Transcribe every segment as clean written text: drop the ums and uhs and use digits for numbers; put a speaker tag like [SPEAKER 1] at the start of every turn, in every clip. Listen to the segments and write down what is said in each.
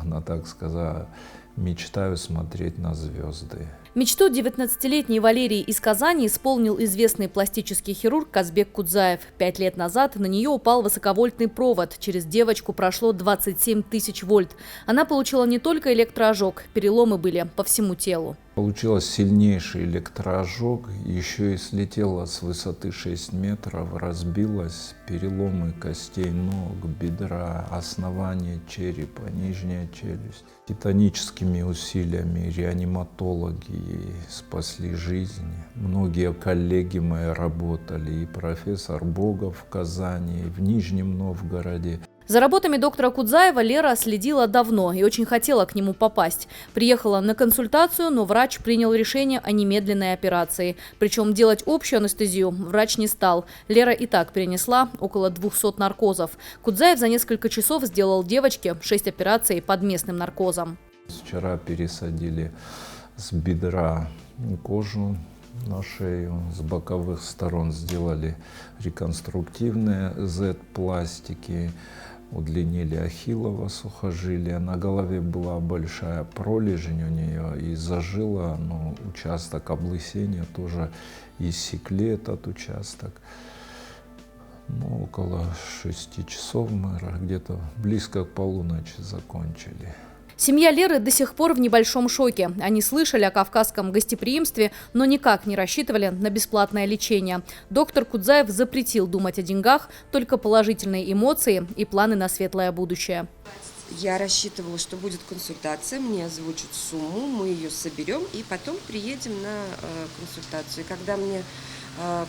[SPEAKER 1] наивно, так сказать, мечтаю смотреть на звезды.
[SPEAKER 2] Мечту 19-летней Валерии из Казани исполнил известный пластический хирург Казбек Кудзаев. 5 лет назад на нее упал высоковольтный провод. Через девочку прошло 27 тысяч вольт. Она получила не только электроожог, переломы были по всему телу.
[SPEAKER 1] Получилось сильнейший электроожог, еще и слетела с высоты 6 метров, разбилась, переломы костей ног, бедра, основание черепа, нижняя челюсть. Титаническими усилиями реаниматологи спасли жизнь. Многие коллеги мои работали, и профессор Богов в Казани, и в Нижнем Новгороде.
[SPEAKER 2] За работами доктора Кудзаева Лера следила давно и очень хотела к нему попасть. Приехала на консультацию, но врач принял решение о немедленной операции. Причем делать общую анестезию врач не стал. Лера и так перенесла около 200 наркозов. Кудзаев за несколько часов сделал девочке 6 операций под местным наркозом.
[SPEAKER 1] Вчера пересадили с бедра кожу на шею, с боковых сторон сделали реконструктивные Z-пластики, удлинили ахиллово сухожилие. На голове была большая пролежень у нее и зажила, участок облысения, тоже иссекли этот участок. Около 6 часов мы где-то близко к полуночи закончили.
[SPEAKER 2] Семья Леры до сих пор в небольшом шоке. Они слышали о кавказском гостеприимстве, но никак не рассчитывали на бесплатное лечение. Доктор Кудзаев запретил думать о деньгах, только положительные эмоции и планы на светлое будущее.
[SPEAKER 3] Я рассчитывала, что будет консультация, мне озвучат сумму, мы ее соберем и потом приедем на консультацию. И когда мне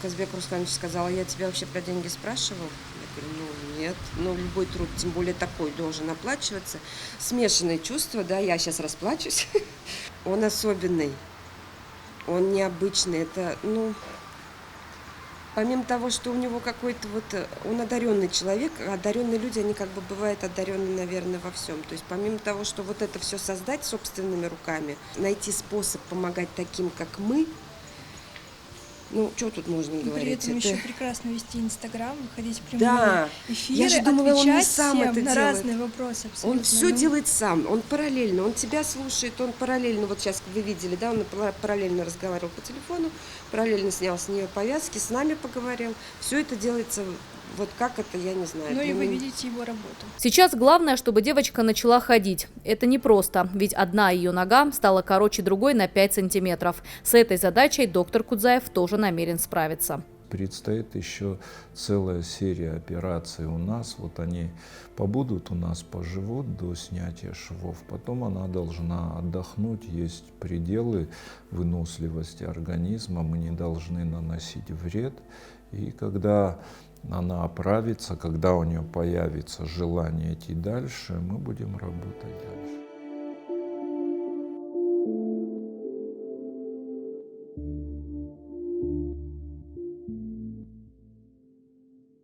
[SPEAKER 3] Казбек Русланович сказал: я тебя вообще про деньги спрашивал? Я говорю: нет, любой труд, тем более такой, должен оплачиваться. Смешанные чувства, да, я сейчас расплачусь. Он особенный, он необычный, это, помимо того, что у него какой-то он одаренный человек, одаренные люди, они бывают одаренные, наверное, во всем. То есть помимо того, что это все создать собственными руками, найти способ помогать таким, как мы, что тут можно говорить?
[SPEAKER 4] При этом еще прекрасно вести Инстаграм, выходить в прямые эфиры,
[SPEAKER 3] я же думала,
[SPEAKER 4] отвечать
[SPEAKER 3] он не сам
[SPEAKER 4] всем
[SPEAKER 3] это
[SPEAKER 4] на
[SPEAKER 3] делает.
[SPEAKER 4] разные вопросы. Абсолютно.
[SPEAKER 3] Он все делает сам, он параллельно, он тебя слушает, он параллельно, вот сейчас вы видели, да, он параллельно разговаривал по телефону, параллельно снял с нее повязки, с нами поговорил. Все это делается, как это, я не знаю.
[SPEAKER 4] И вы видите его работу.
[SPEAKER 2] Сейчас главное, чтобы девочка начала ходить. Это непросто, ведь одна ее нога стала короче другой на 5 сантиметров. С этой задачей доктор Кудзаев тоже намерен справиться.
[SPEAKER 1] Предстоит еще целая серия операций у нас. Они побудут у нас, поживут до снятия швов. Потом она должна отдохнуть. Есть пределы выносливости организма. Мы не должны наносить вред. И когда она оправится, когда у нее появится желание идти дальше, мы будем работать дальше.